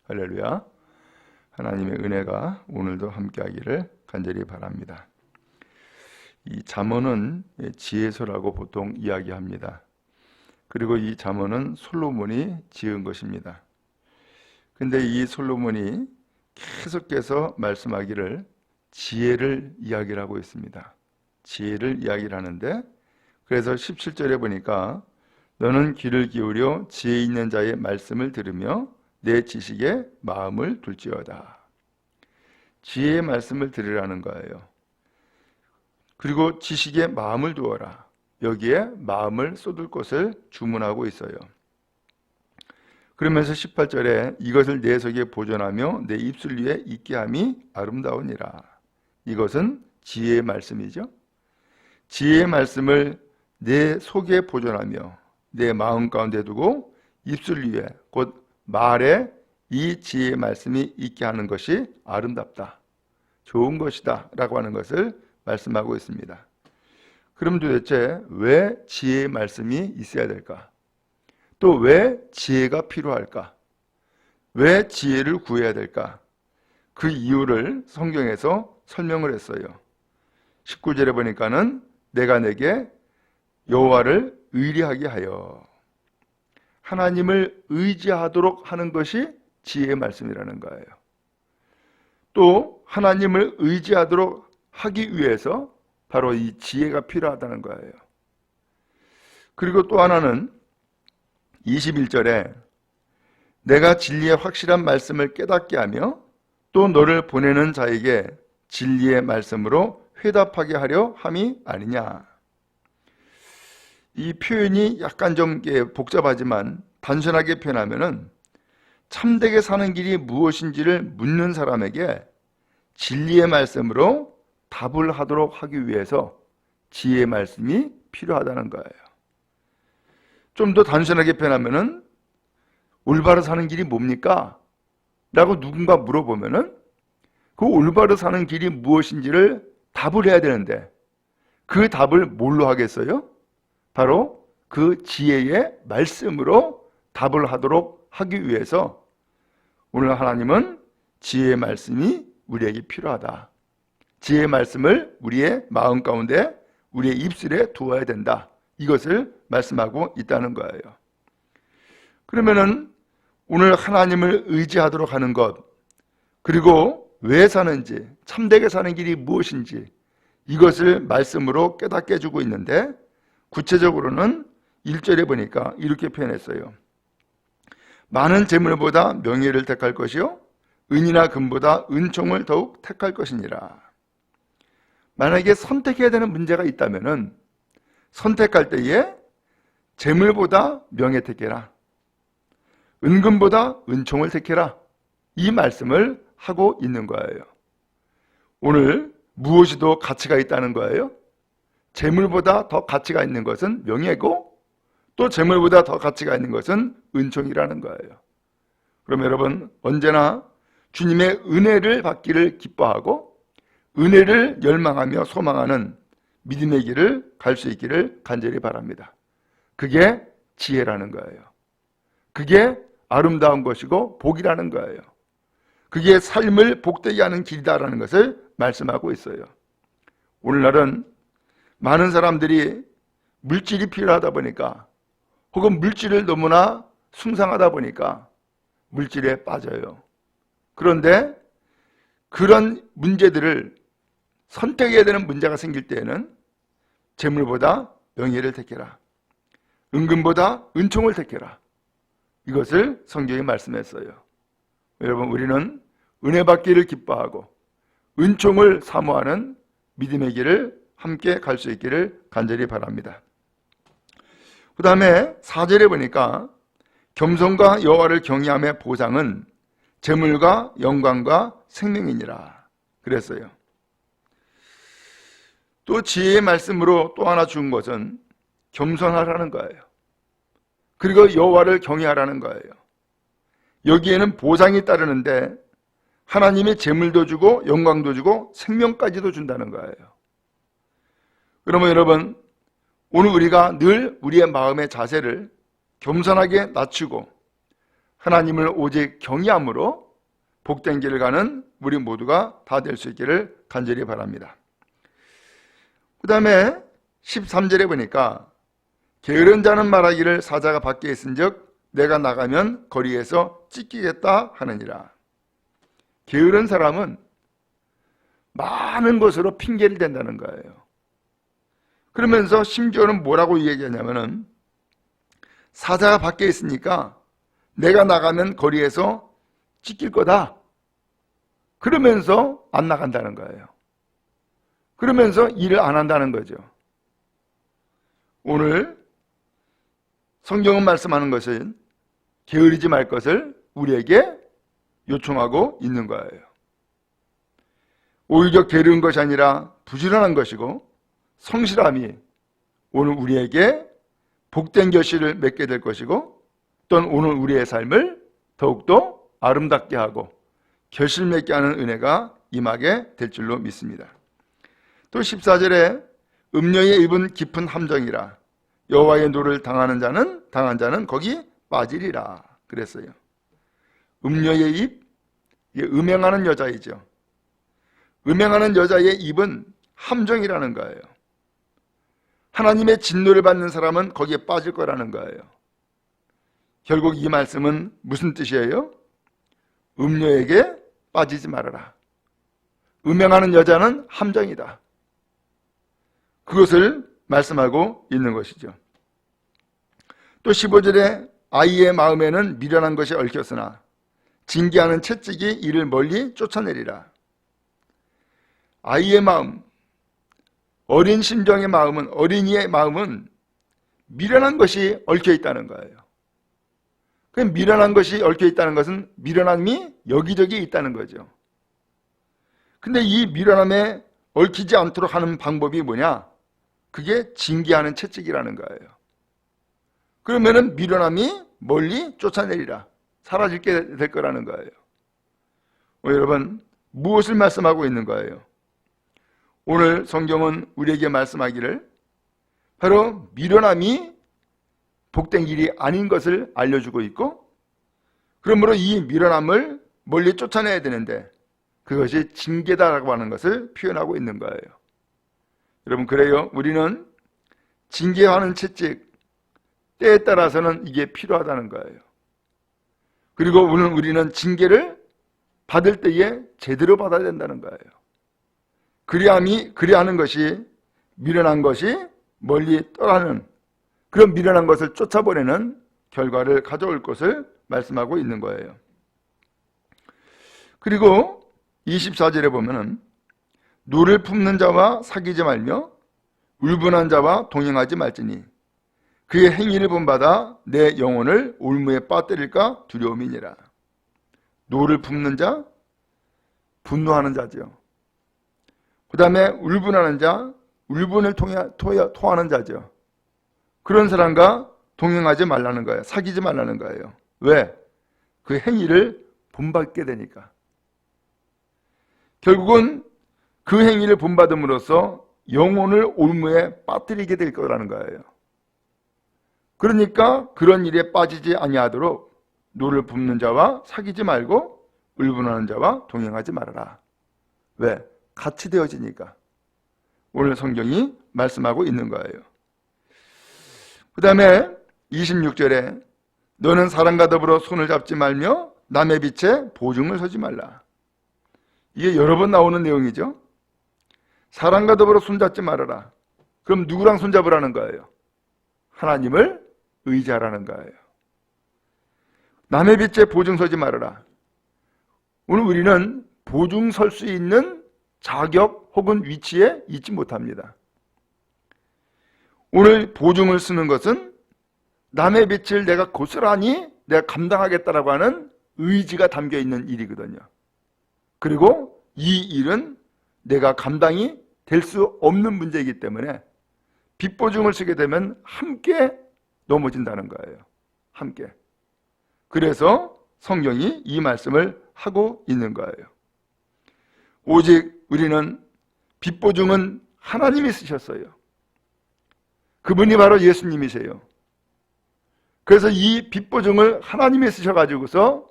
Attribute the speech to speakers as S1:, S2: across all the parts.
S1: 할렐루야. 하나님의 은혜가 오늘도 함께하기를 간절히 바랍니다. 이 잠언은 지혜서라고 보통 이야기합니다. 그리고 이 잠언은 솔로몬이 지은 것입니다. 근데 이 솔로몬이 계속해서 말씀하기를 지혜를 이야기를 하고 있습니다. 지혜를 이야기를 하는데, 그래서 17절에 보니까 너는 귀를 기울여 지혜 있는 자의 말씀을 들으며 내 지식에 마음을 둘지어다. 지혜의 말씀을 들으라는 거예요. 그리고 지식에 마음을 두어라. 여기에 마음을 쏟을 것을 주문하고 있어요. 그러면서 18절에 이것을 내 속에 보존하며 내 입술 위에 있게 함이 아름다우니라. 이것은 지혜의 말씀이죠. 지혜의 말씀을 내 속에 보존하며 내 마음 가운데 두고 입술 위에, 곧 말에 이 지혜의 말씀이 있게 하는 것이 아름답다, 좋은 것이다 라고 하는 것을 말씀하고 있습니다. 그럼 도대체 왜 지혜의 말씀이 있어야 될까? 또 왜 지혜가 필요할까? 왜 지혜를 구해야 될까? 그 이유를 성경에서 설명을 했어요. 19절에 보니까는 내가 내게 여호와를 의리하게 하여, 하나님을 의지하도록 하는 것이 지혜의 말씀이라는 거예요. 또 하나님을 의지하도록 하기 위해서 바로 이 지혜가 필요하다는 거예요. 그리고 또 하나는 21절에 내가 진리의 확실한 말씀을 깨닫게 하며 또 너를 보내는 자에게 진리의 말씀으로 회답하게 하려 함이 아니냐. 이 표현이 약간 좀 복잡하지만 단순하게 표현하면은 참되게 사는 길이 무엇인지를 묻는 사람에게 진리의 말씀으로 답을 하도록 하기 위해서 지혜의 말씀이 필요하다는 거예요. 좀 더 단순하게 표현하면은 올바로 사는 길이 뭡니까? 라고 누군가 물어보면은 그 올바로 사는 길이 무엇인지를 답을 해야 되는데 그 답을 뭘로 하겠어요? 바로 그 지혜의 말씀으로 답을 하도록 하기 위해서 오늘 하나님은 지혜의 말씀이 우리에게 필요하다. 지혜의 말씀을 우리의 마음 가운데, 우리의 입술에 두어야 된다. 이것을 말씀하고 있다는 거예요. 그러면은 오늘 하나님을 의지하도록 하는 것, 그리고 왜 사는지, 참되게 사는 길이 무엇인지 이것을 말씀으로 깨닫게 해주고 있는데, 구체적으로는 1절에 보니까 이렇게 표현했어요. 많은 재물보다 명예를 택할 것이요 은이나 금보다 은총을 더욱 택할 것이니라. 만약에 선택해야 되는 문제가 있다면은 선택할 때에 재물보다 명예 택해라, 은금보다 은총을 택해라, 이 말씀을 하고 있는 거예요. 오늘 무엇이 더 가치가 있다는 거예요? 재물보다 더 가치가 있는 것은 명예고, 또 재물보다 더 가치가 있는 것은 은총이라는 거예요. 그럼 여러분, 언제나 주님의 은혜를 받기를 기뻐하고 은혜를 열망하며 소망하는 믿음의 길을 갈 수 있기를 간절히 바랍니다. 그게 지혜라는 거예요. 그게 아름다운 것이고 복이라는 거예요. 그게 삶을 복되게 하는 길이다라는 것을 말씀하고 있어요. 오늘날은 많은 사람들이 물질이 필요하다 보니까, 혹은 물질을 너무나 숭상하다 보니까 물질에 빠져요. 그런데 그런 문제들을 선택해야 되는 문제가 생길 때에는 재물보다 명예를 택해라, 은금보다 은총을 택해라, 이것을 성경이 말씀했어요. 여러분, 우리는 은혜 받기를 기뻐하고 은총을 사모하는 믿음의 길을 함께 갈 수 있기를 간절히 바랍니다. 그 다음에 4절에 보니까 겸손과 여호와를 경외함의 보상은 재물과 영광과 생명이니라 그랬어요. 또 지혜의 말씀으로 또 하나 준 것은 겸손하라는 거예요. 그리고 여호와를 경외하라는 거예요. 여기에는 보상이 따르는데 하나님이 재물도 주고 영광도 주고 생명까지도 준다는 거예요. 그러면 여러분, 오늘 우리가 늘 우리의 마음의 자세를 겸손하게 낮추고 하나님을 오직 경외함으로 복된 길을 가는 우리 모두가 다 될 수 있기를 간절히 바랍니다. 그 다음에 13절에 보니까 게으른 자는 말하기를 사자가 밖에 있은즉 내가 나가면 거리에서 찢기겠다 하느니라. 게으른 사람은 많은 것으로 핑계를 댄다는 거예요. 그러면서 심지어는 뭐라고 얘기하냐면은 사자가 밖에 있으니까 내가 나가면 거리에서 찢길 거다. 그러면서 안 나간다는 거예요. 그러면서 일을 안 한다는 거죠. 오늘 성경은 말씀하는 것은 게으르지 말 것을 우리에게 요청하고 있는 거예요. 오히려 게으른 것이 아니라 부지런한 것이고 성실함이 오늘 우리에게 복된 결실을 맺게 될 것이고 또는 오늘 우리의 삶을 더욱더 아름답게 하고 결실 맺게 하는 은혜가 임하게 될 줄로 믿습니다. 또 14절에 음녀의 입은 깊은 함정이라 여호와의 노를 당한 자는 거기 빠지리라 그랬어요. 음녀의 입, 이게 음행하는 여자이죠. 음행하는 여자의 입은 함정이라는 거예요. 하나님의 진노를 받는 사람은 거기에 빠질 거라는 거예요. 결국 이 말씀은 무슨 뜻이에요? 음녀에게 빠지지 말아라. 음행하는 여자는 함정이다. 그것을 말씀하고 있는 것이죠. 또 15절에 아이의 마음에는 미련한 것이 얽혔으나 징계하는 채찍이 이를 멀리 쫓아내리라. 아이의 마음, 어린 심정의 마음은, 어린이의 마음은 미련한 것이 얽혀 있다는 거예요. 그 미련한 것이 얽혀 있다는 것은 미련함이 여기저기 있다는 거죠. 근데 이 미련함에 얽히지 않도록 하는 방법이 뭐냐? 그게 징계하는 채찍이라는 거예요. 그러면은 미련함이 멀리 쫓아내리라. 사라지게 될 거라는 거예요. 여러분, 무엇을 말씀하고 있는 거예요? 오늘 성경은 우리에게 말씀하기를 바로 미련함이 복된 길이 아닌 것을 알려주고 있고, 그러므로 이 미련함을 멀리 쫓아내야 되는데 그것이 징계다라고 하는 것을 표현하고 있는 거예요. 여러분, 그래요. 우리는 징계하는 채찍, 때에 따라서는 이게 필요하다는 거예요. 그리고 오늘 우리는 징계를 받을 때에 제대로 받아야 된다는 거예요. 그래야 하는 것이 미련한 것이 멀리 떠나는 그런 미련한 것을 쫓아보내는 결과를 가져올 것을 말씀하고 있는 거예요. 그리고 24절에 보면은 노를 품는 자와 사귀지 말며 울분한 자와 동행하지 말지니 그의 행위를 본받아 내 영혼을 올무에 빠뜨릴까 두려움이니라. 노를 품는 자, 분노하는 자죠. 그 다음에 울분하는 자, 울분을 토하는 자죠. 그런 사람과 동행하지 말라는 거예요. 사귀지 말라는 거예요. 왜? 그 행위를 본받게 되니까. 결국은 그 행위를 본받음으로써 영혼을 올무에 빠뜨리게 될 거라는 거예요. 그러니까 그런 일에 빠지지 아니하도록 노를 붓는 자와 사귀지 말고 울분하는 자와 동행하지 말아라. 왜? 같이 되어지니까. 오늘 성경이 말씀하고 있는 거예요. 그 다음에 26절에 너는 사람과 더불어 손을 잡지 말며 남의 빛에 보증을 서지 말라. 이게 여러 번 나오는 내용이죠. 사람과 더불어 손잡지 말아라. 그럼 누구랑 손잡으라는 거예요? 하나님을 의지하라는 거예요. 남의 빛에 보증 서지 말아라. 오늘 우리는 보증 설 수 있는 자격 혹은 위치에 있지 못합니다. 오늘 보증을 쓰는 것은 남의 빛을 내가 고스란히 내가 감당하겠다라고 하는 의지가 담겨 있는 일이거든요. 그리고 이 일은 내가 감당이 될 수 없는 문제이기 때문에 빛보증을 쓰게 되면 함께 넘어진다는 거예요. 함께. 그래서 성경이 이 말씀을 하고 있는 거예요. 오직 우리는 빛보증은 하나님이 쓰셨어요. 그분이 바로 예수님이세요. 그래서 이 빛보증을 하나님이 쓰셔가지고서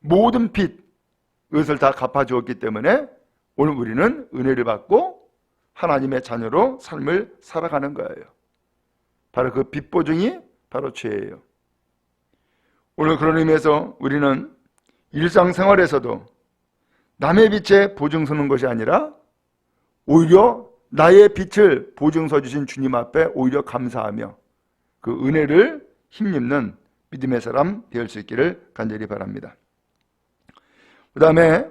S1: 모든 빛, 이것을 다 갚아주었기 때문에 오늘 우리는 은혜를 받고 하나님의 자녀로 삶을 살아가는 거예요. 바로 그 빛보증이 바로 죄예요. 오늘 그런 의미에서 우리는 일상생활에서도 남의 빛에 보증 서는 것이 아니라 오히려 나의 빛을 보증 서주신 주님 앞에 오히려 감사하며 그 은혜를 힘입는 믿음의 사람 되을 수 있기를 간절히 바랍니다. 그 다음에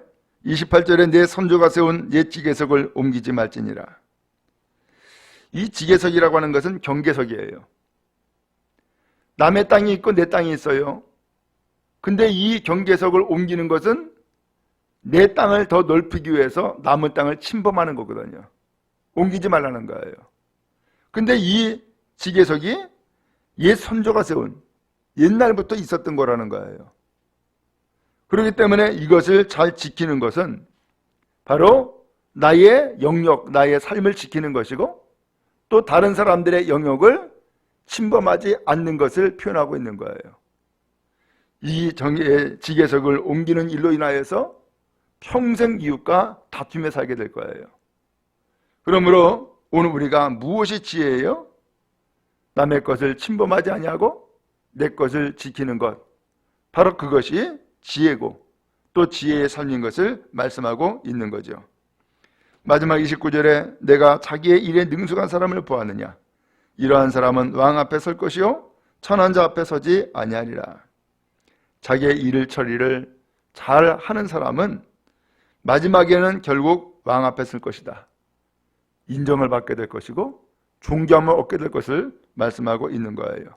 S1: 28절에 내 선조가 세운 옛 지계석을 옮기지 말지니라. 이 지계석이라고 하는 것은 경계석이에요. 남의 땅이 있고 내 땅이 있어요. 근데 이 경계석을 옮기는 것은 내 땅을 더 넓히기 위해서 남의 땅을 침범하는 거거든요. 옮기지 말라는 거예요. 근데 이 지계석이 옛 선조가 세운 옛날부터 있었던 거라는 거예요. 그렇기 때문에 이것을 잘 지키는 것은 바로 나의 영역, 나의 삶을 지키는 것이고 또 다른 사람들의 영역을 침범하지 않는 것을 표현하고 있는 거예요. 이 지계석을 옮기는 일로 인하여서 평생 이웃과 다투며 살게 될 거예요. 그러므로 오늘 우리가 무엇이 지혜예요? 남의 것을 침범하지 아니하고 내 것을 지키는 것, 바로 그것이 지혜고 또 지혜의 삶인 것을 말씀하고 있는 거죠. 마지막 29절에 내가 자기의 일에 능숙한 사람을 보았느냐? 이러한 사람은 왕 앞에 설 것이요 천한 자 앞에 서지 아니하리라. 자기의 일을 처리를 잘 하는 사람은 마지막에는 결국 왕 앞에 설 것이다. 인정을 받게 될 것이고 존경을 얻게 될 것을 말씀하고 있는 거예요.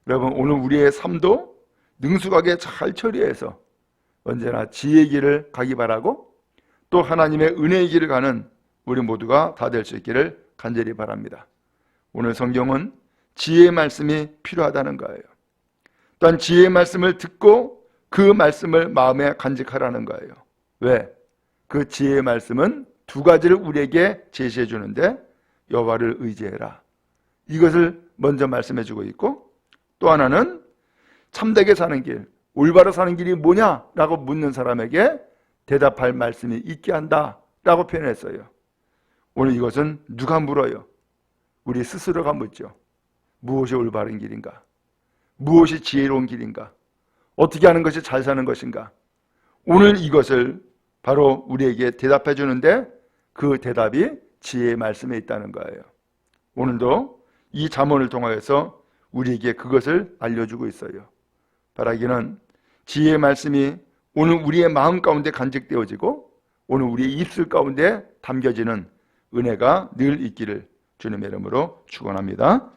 S1: 여러분, 오늘 우리의 삶도 능숙하게 잘 처리해서 언제나 지혜의 길을 가기 바라고 또 하나님의 은혜의 길을 가는 우리 모두가 다 될 수 있기를 간절히 바랍니다. 오늘 성경은 지혜의 말씀이 필요하다는 거예요. 또한 지혜의 말씀을 듣고 그 말씀을 마음에 간직하라는 거예요. 왜? 그 지혜의 말씀은 두 가지를 우리에게 제시해 주는데 여호와를 의지해라. 이것을 먼저 말씀해 주고 있고 또 하나는 참되게 사는 길, 올바로 사는 길이 뭐냐라고 묻는 사람에게 대답할 말씀이 있게 한다라고 표현했어요. 오늘 이것은 누가 물어요? 우리 스스로가 묻죠. 무엇이 올바른 길인가? 무엇이 지혜로운 길인가? 어떻게 하는 것이 잘 사는 것인가? 오늘 이것을 바로 우리에게 대답해 주는데 그 대답이 지혜의 말씀에 있다는 거예요. 오늘도 이 잠언을 통하여서 우리에게 그것을 알려주고 있어요. 바라기는 지혜의 말씀이 오늘 우리의 마음 가운데 간직되어지고 오늘 우리의 입술 가운데 담겨지는 은혜가 늘 있기를 주님의 이름으로 축원합니다.